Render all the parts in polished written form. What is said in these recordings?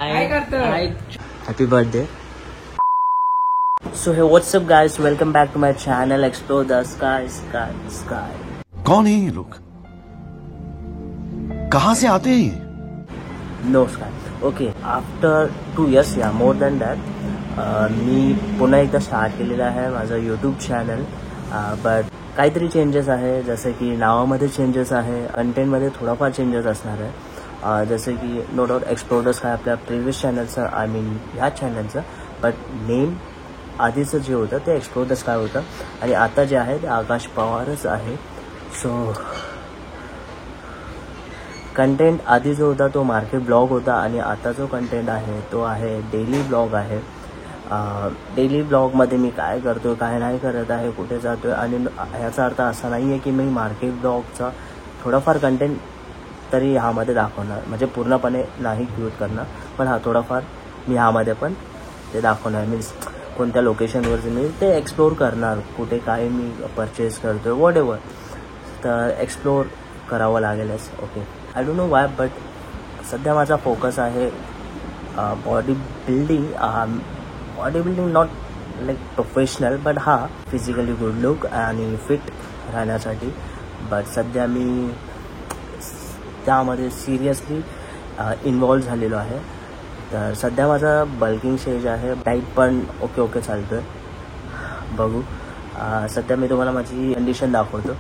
Happy birthday. So hey, what's up guys, welcome back to my channel Explore the Sky. कौन है ये लोग, कहाँ से आते हैं ये? No sky. Okay, after 2 years, yeah, more than that, मी पुन्हा एकदा स्टार्ट केलेला आहे माझं यूट्यूब चॅनल. बट काहीतरी चेंजेस आहे, जसे की नावामध्ये चेंजेस आहे, कंटेंटमध्ये थोडाफार चेंजेस असणार आहे. जसे की no doubt explore the sky आपल्या प्रिव्हियस चॅनलचं, आय मीन ह्या चॅनलचं, बट नेम आधीचं जे होतं ते एक्सप्लोर द स्काय होतं आणि आता जे आहे ते आकाश पवारच आहे. सो कंटेंट आधी जो होता तो मार्केट ब्लॉग होता आणि आता जो कंटेंट आहे तो आहे डेली ब्लॉग आहे. डेली ब्लॉगमध्ये मी काय करतो आहे, काय नाही करत आहे, कुठे जातो आहे, आणि ह्याचा अर्थ असा नाही आहे की मी मार्केट ब्लॉगचा थोडाफार कंटेंट तरी ह्यामध्ये दाखवणार, म्हणजे पूर्णपणे नाही क्रिएट करणार, पण हा थोडाफार मी ह्यामध्ये पण ते दाखवणार. मीन्स कोणत्या लोकेशनवर मी ते एक्सप्लोर करणार, कुठे काय मी परचेस करतो आहे, वॉट एव्हर, तर एक्सप्लोर करावं लागेलच. Okay, I don't know Y, but सध्या माझा फोकस आहे body building not like professional, but हा फिजिकली गुड लुक आणि फिट राहण्यासाठी. बट सध्या मी त्यामध्ये सिरियसली इन्वॉल्व झालेलो आहे. तर सध्या माझा बल्किंग स्टेज आहे, डाईट पण ओके चालतो आहे, बघू. सध्या मी तुम्हाला माझी कंडिशन दाखवतो.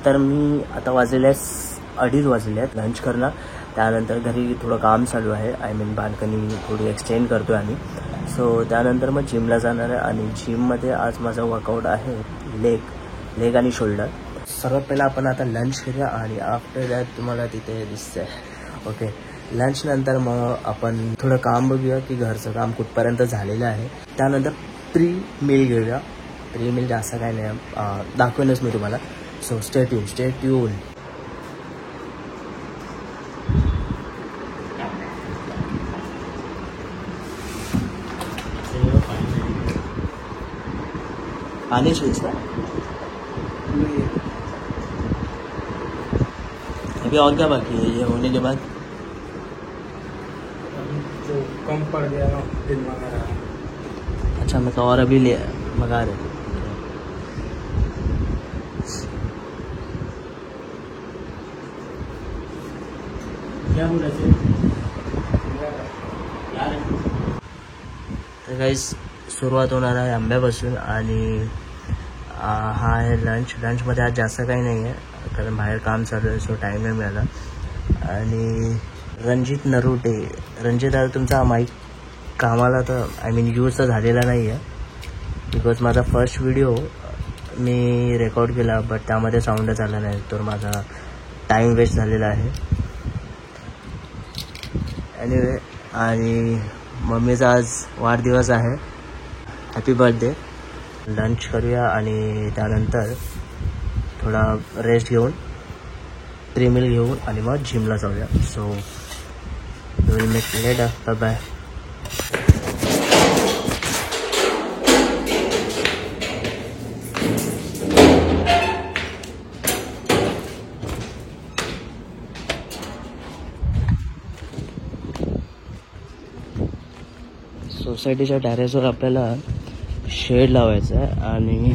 तर मी आता वाजलेले 2:30 वाजले आहेत लंच करणार. त्यानंतर घरी थोडं काम चालू आहे, आय मीन बाल्कनी थोडी एक्सटेंड करतो आहे आम्ही. सो त्यानंतर मग जिमला जाणार आहे आणि जिममध्ये आज माझा वर्कआउट आहे लेग आणि शोल्डर. सर्वात पहिला आपण आता लंच करूया आणि आफ्टर दॅट तुम्हाला तिथे दिसतंय. ओके, लंच नंतर मग आपण थोडं काम बघूया की घरचं काम कुठपर्यंत झालेलं आहे. त्यानंतर प्री मील घेऊया. प्री मील जास्त काय नाही, दाखवेनच मी तुम्हाला. So stay tune. पानी चाहिए ना अभी, और क्या बाकी है ये होने के बाद? जो कम पड़ गया ना दिन मंगा रहा. अच्छा, मैं तो और अभी ले मंगा रहे. क्या बोला तर गाईस, सुरुवात होणार आहे आंब्यापासून आणि हा आहे लंचमध्ये आज जास्त काही नाही आहे कारण बाहेर काम चालू आहे, सो टाईम नाही मिळाला. आणि रणजित नरोटे, आता तुमचा माईक कामाला तर आय मीन यूज तर झालेला नाही आहे, बिकॉज माझा फर्स्ट व्हिडिओ मी रेकॉर्ड केला बट त्यामध्ये साऊंडच आला नाही, तर माझा टाईम वेस्ट झालेला आहे. एनिवे, आणि मम्मीचा आज वाढदिवस आहे, हॅपी बर्थडे. लंच करूया आणि त्यानंतर थोडा रेस्ट घेऊन प्रीमिल घेऊन आणि मग जिमला जाऊया. So will make later. Bye. सोसायटीच्या टॅरेसवर आपल्याला शेड लावायचं आहे आणि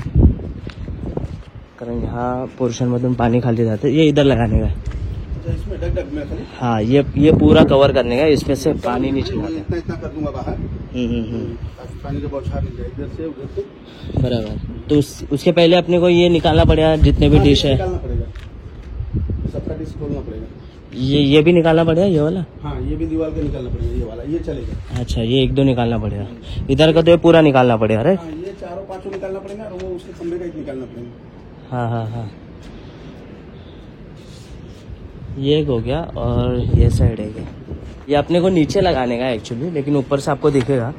कारण ह्या पोर्शनमधून पानी खाली जाते. ये इधर लगाने का, इसमें डग में खाली. हाँ, ये पूरा कवर करने का, इसमें से पानी नीचे जाता है. इतना कर दूंगा बाहर. पानी का बौछार नहीं जाए इधर से उधर से. बराबर. तो उसके पहले अपने को ये निकालना पड़ेगा जितने भी डिश है. निकालना पड़ेगा, सबका डिश खोलना पड़ेगा. ये भी निकालना पड़ेगा, ये वाला. हाँ, ये भी दीवार का निकालना पड़ेगा, ये वाला ये चलेगा. अच्छा, ये 1-2 निकालना पड़ेगा. इधर का तो ये पूरा निकालना पड़ेगा. अरे हाँ, ये 4-5 निकालना पड़ेगा और वो उसके खंबे का एक निकालना पड़ेगा. हाँ, ये एक हो गया और ये साइड है. ये अपने को नीचे लगाने का एक्चुअली, लेकिन ऊपर से आपको दिखेगा.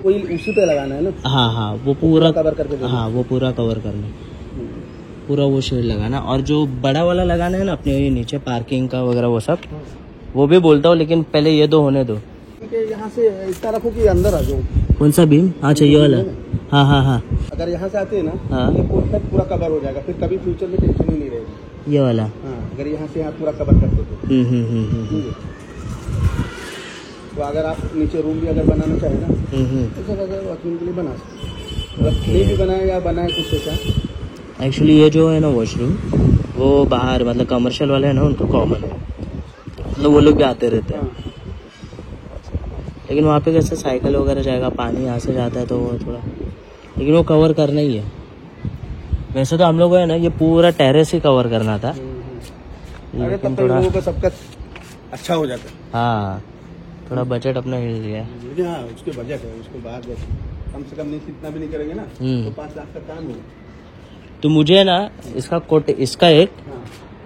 कोई उसी पे लगाना है ना. हाँ, वो पूरा कवर करके. हाँ, वो पूरा कवर करना, पूरा वो शेड लगाना. और जो बड़ा वाला लगाना है ना अपने ये नीचे पार्किंग का वगैरह वो सब, वो भी बोलता हूँ, लेकिन पहले ये 2 होने दो. यहाँ से इस तरफ की अंदर आ जाओ. कौन सा बीम? अच्छा, ये वाला. हाँ. अगर यहाँ से आते हैं ना, हाँ, ये पूरा कवर हो जाएगा, फिर कभी फ्यूचर में टेंशन ही नहीं रहेगी. ये वाला. हाँ, अगर यहाँ से यहाँ पूरा कवर कर दो तो. तो अगर आप नीचे रूम भी अगर बनाना चाहे ना तो सब अगर वॉशरूम के लिए बना सकते हैं, नहीं भी बनाए या बनाए कुछ ऐसा। एक्चुअली ये जो है ना वॉशरूम वो बाहर मतलब कमर्शियल वाले हैं ना उनको कॉमन है, मतलब वो लोग भी आते रहते हैं। लेकिन वहाँ पे कैसे साइकिल वगैरह जाएगा, पानी यहाँ से जाता है तो वो थोड़ा, लेकिन वो कवर करना ही है। वैसे तो हम लोग को है ना ये पूरा टेरेस ही कवर करना था, अरे तब तो लोगों का सबका अच्छा हो जाता है। हाँ थोड़ा बजट अपना हिल गया। लेकिन हाँ उसके बजट है, उसके बाद कम से कम नहीं, इतना भी नहीं करेंगे ना तो 5 लाख का काम होगा। तो मुझे ना इसका एक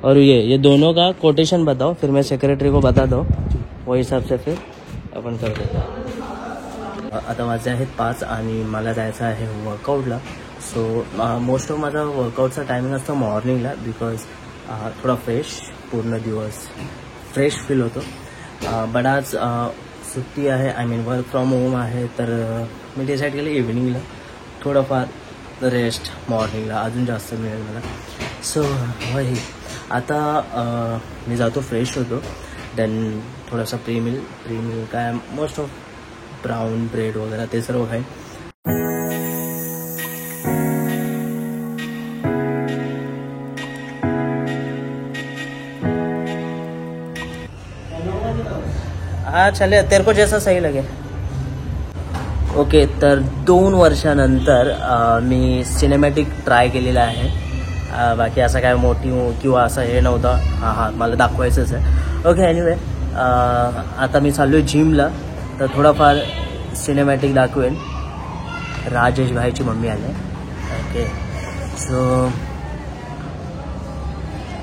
और ये दोनों का कोटेशन बताओ, फिर मैं सेक्रेटरी को बता दो, वो हिसाब से फिर आपण कर देतो। आता वाजले आहेत 5 आणि मला जायचं आहे वर्कआउटला. सो मोस्ट ऑफ माझा वर्कआउटचा टायमिंग असतो मॉर्निंगला, बिकॉज थोडा फ्रेश, पूर्ण दिवस फ्रेश फील होतो. बट आज सुट्टी आहे, I mean work from home आहे, तर मी डिसाईड केलं इव्हिनिंगला थोडंफार रेस्ट, मॉर्निंगला अजून जास्त मिळेल मला. सो वही आता मी जातो, फ्रेश होतो, देन थोडासा प्रीमिल काय मोस्ट ऑफ ब्राउन ब्रेड वगैरे ते सर्व खाईन. हाँ चले, तेरे को जैसा सही लगे. ओके, तर 2 वर्षानंतर मी सिनेमॅटिक ट्राय केलेला आहे. बाकी असं काय मोठी किंवा असं हे नव्हतं. हां मला दाखवायचंच आहे. ओके, एनिवे आता मी चाललो आहे जिमला, तर थोडाफार सिनेमॅटिक दाखवेन. राजेश भाईची मम्मी आले. Okay, so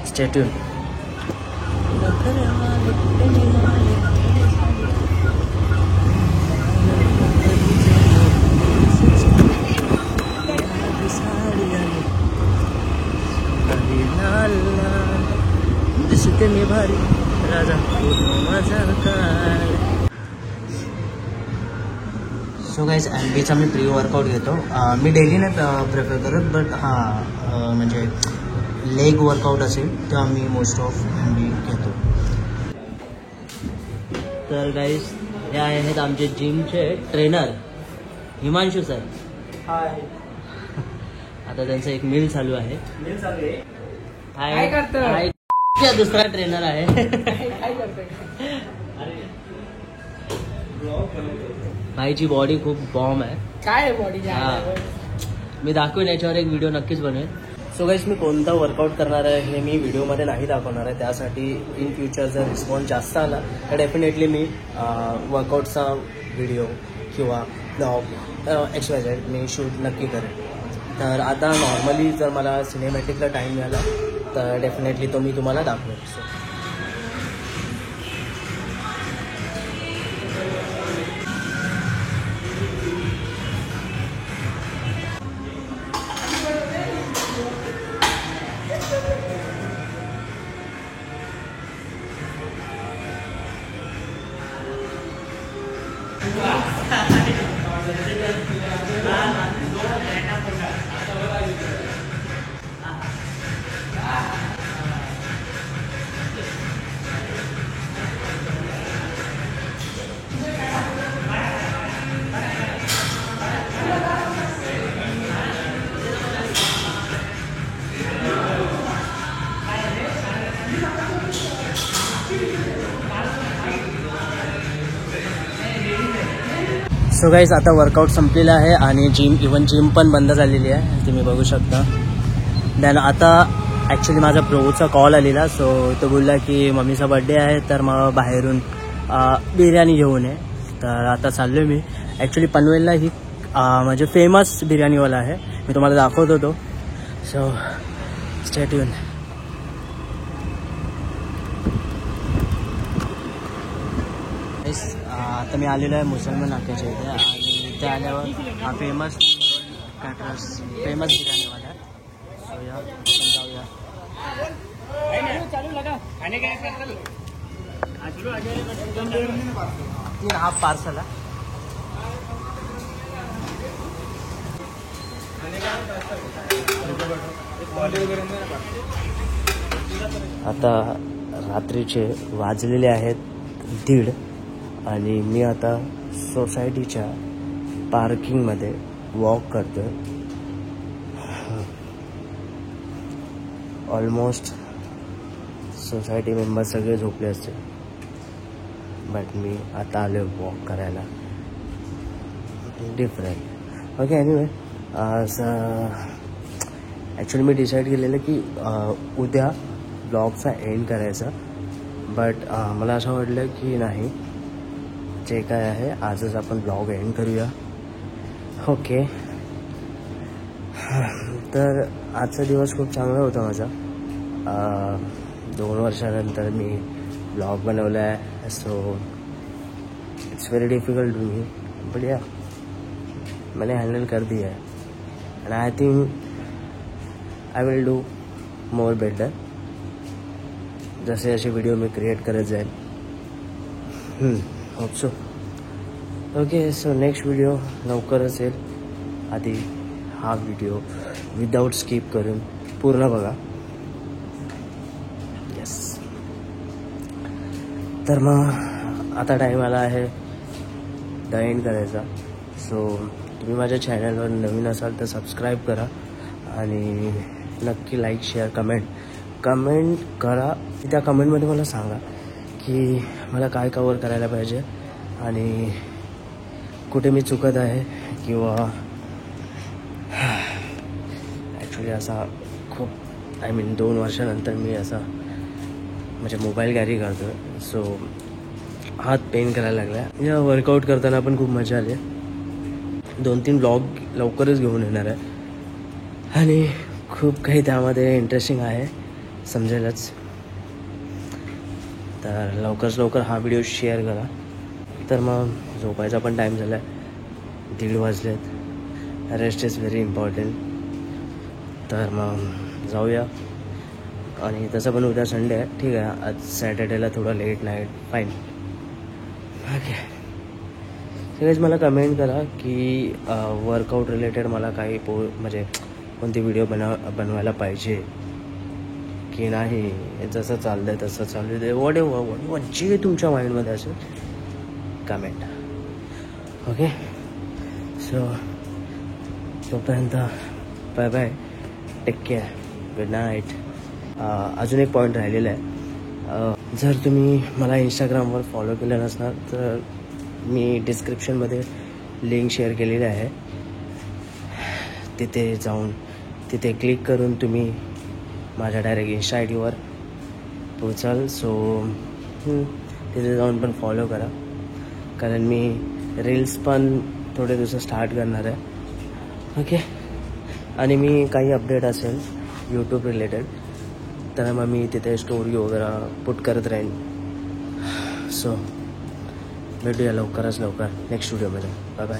stay tune. दिसते मी भारी राजा माझा काळ. सो गाईज, एमबीचा मी प्री वर्कआउट घेतो. मी डेली नाही प्रेफर करत, बट हां म्हणजे लेग वर्कआउट असेल तेव्हा मी मोस्ट ऑफ एमबी घेतो. तर गाईज, हे आहेत आमचे जिमचे ट्रेनर हिमांशू सर. हाय. आता त्यांचं एक मील चालू आहे. हाय. दुसरा ट्रेनर आहे. भाईची बॉडी खूप बॉम्ब आहे. काय बॉडी? मी दाखवेन, याच्यावर एक व्हिडिओ नक्कीच बनवेन. सो गाईज, मी कोणता वर्कआउट करणार आहे हे मी व्हिडिओमध्ये नाही दाखवणार आहे. त्यासाठी इन फ्युचर जर रिस्पॉन्स जास्त आला तर डेफिनेटली मी वर्कआउटचा व्हिडिओ किंवा ब्लॉग एक्सवायझेड मी शूट नक्की करेन. तर आता नॉर्मली जर मला सिनेमॅटिकला टाईम मिळाला तर डेफिनेटली तो मी तुम्हाला दाखवेन. सो गाईज, आता वर्कआउट संपलेला आहे आणि जिम पण बंद झालेली आहे, तुम्ही बघू शकता. देन आता ॲक्च्युली माझा प्रोचा कॉल आलेला. सो तो बोलला की मम्मीचा बड्डे आहे, तर मग बाहेरून बिर्याणी घेऊन ये. तर आता चाललो मी. ॲक्च्युली पनवेलला ही म्हणजे फेमस बिर्याणीवाला आहे, मी तुम्हाला दाखवत होतो. So stay tune. आता मी आलेलो आहे मुसलमान नाक्याच्या इथे, आणि त्या आल्यावर हा फेमस बिर्याणीवाला आहे. सो या आपण जाऊया. हा पार्सल आहे. आता रात्रीचे वाजलेले आहेत 1:30 आणि मी आता सोसायटीच्या पार्किंगमध्ये वॉक करतो आहे. ऑलमोस्ट सोसायटी मेंबर सगळे झोपले असते, बट मी आता आलो वॉक करायला. डिफरंट. ओके, एनिवे ॲक्च्युली मी डिसाईड केलेलं की उद्या ब्लॉगचा एंड करायचा, बट मला असं वाटलं की नाही, जे काय आहे आजच आपण ब्लॉग एंड करूया. ओके, तर आजचा दिवस खूप चांगला होता माझा. 2 वर्षानंतर मी ब्लॉग बनवला आहे, so it's very difficult to me, but या मैंने हैंडल कर दिया है. And I think I will do more better. जसे जसे व्हिडिओ मी क्रिएट करत जाईल. Hope so. Okay, so next video लवकरच येईल. आधी हा व्हिडिओ विदाऊट स्किप करून पूर्ण बघा. येस. तर मग आता टाईम आला आहे द एंड करायचा. सो तुम्ही माझ्या चॅनलवर नवीन असाल तर सबस्क्राईब करा आणि नक्की लाईक, शेअर, कमेंट करा. त्या कमेंटमध्ये मला सांगा की मला काय कवर करायला पाहिजे आणि कुठे मी चुकत आहे, किंवा ॲक्च्युली असा खूप 2 वर्षानंतर मी असा म्हणजे मोबाईल कॅरी करतो आहे, सो हात पेन करायला लागला आहे. या वर्कआउट करताना पण खूप मजा आली. 2-3 ब्लॉग लवकरच घेऊन येणार आहे आणि खूप काही त्यामध्ये इंटरेस्टिंग आहे, समजेलच. तर लवकर हा व्हिडिओ शेअर करा. तर मग झोपायचा पण टाईम झाला आहे, 1:30 वाजलेत. Rest is very important. तर मग जाऊया. आणि तसं पण उद्या संडे आहे, ठीक आहे. आज सॅटर्डेला थोडं लेट नाईट, फाईन. ओके, सगळेच मला कमेंट करा की वर्कआउट रिलेटेड मला काही म्हणजे कोणती व्हिडिओ बनवायला पाहिजे की नाही. जसं चाललं आहे तसं चालू दे, वॉट एव्हर जे तुमच्या माइंडमध्ये असेल कमेंट. ओके, सो तोपर्यंत bye bye, take care, good night. अजून एक पॉईंट राहिलेला आहे. जर तुम्ही मला इंस्टाग्रामवर फॉलो केलं नसणार तर मी डिस्क्रिप्शनमध्ये लिंक शेअर केलेली आहे. तिथे जाऊन तिथे क्लिक करून तुम्ही माझ्या डायरेक्ट इंस्टा ID वर पोचाल. सो तिथे जाऊन पण फॉलो करा, कारण मी रील्स पण थोडे दिवस स्टार्ट करणार आहे. ओके, आणि मी काही अपडेट असेल यूट्यूब रिलेटेड तर मग मी तिथे स्टोरी वगैरे पुट करत राहीन. सो भेटूया लवकरात लवकर नेक्स्ट व्हिडिओमध्ये. Bye bye.